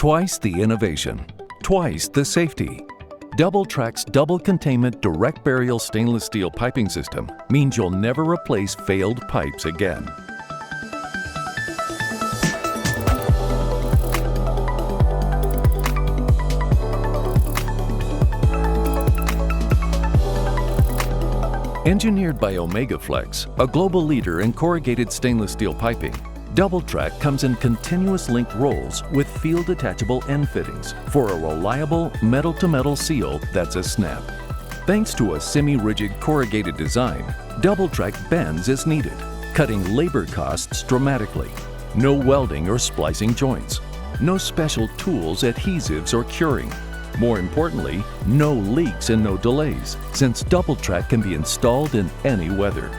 Twice the innovation, twice the safety. DoubleTrac's double containment direct burial stainless steel piping system means you'll never replace failed pipes again. Engineered by OmegaFlex, a global leader in corrugated stainless steel piping, DoubleTrac comes in continuous link rolls with field detachable end fittings for a reliable metal-to-metal seal that's a snap. Thanks to a semi-rigid corrugated design, DoubleTrac bends as needed, cutting labor costs dramatically. No welding or splicing joints. No special tools, adhesives, or curing. More importantly, no leaks and no delays, since DoubleTrac can be installed in any weather.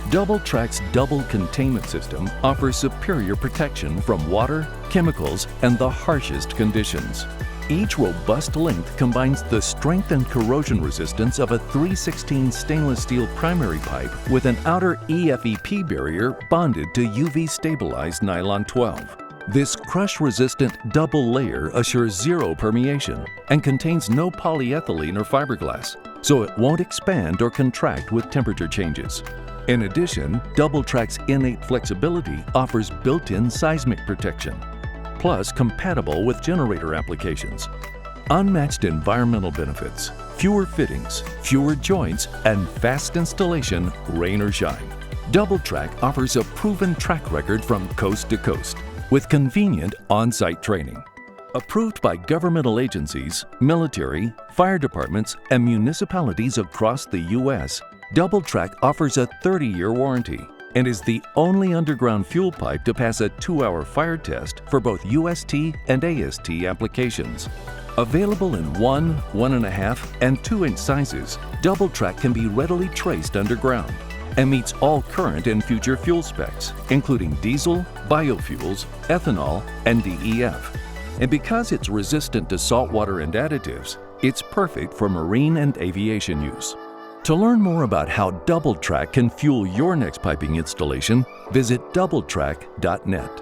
DoubleTrac's double containment system offers superior protection from water, chemicals, and the harshest conditions. Each robust length combines the strength and corrosion resistance of a 3/16 stainless steel primary pipe with an outer EFEP barrier bonded to UV-stabilized nylon 12. This crush-resistant double layer assures zero permeation and contains no polyethylene or fiberglass, so it won't expand or contract with temperature changes. In addition, DoubleTrac's innate flexibility offers built-in seismic protection, plus compatible with generator applications. Unmatched environmental benefits, fewer fittings, fewer joints, and fast installation, rain or shine. DoubleTrac offers a proven track record from coast to coast, with convenient on-site training. Approved by governmental agencies, military, fire departments, and municipalities across the U.S., DoubleTrac offers a 30-year warranty and is the only underground fuel pipe to pass a 2-hour fire test for both UST and AST applications. Available in 1, 1.5, and 2-inch sizes, DoubleTrac can be readily traced underground and meets all current and future fuel specs, including diesel, biofuels, ethanol, and DEF. And because it's resistant to salt water and additives, it's perfect for marine and aviation use. To learn more about how DoubleTrac can fuel your next piping installation, visit doubletrac.net.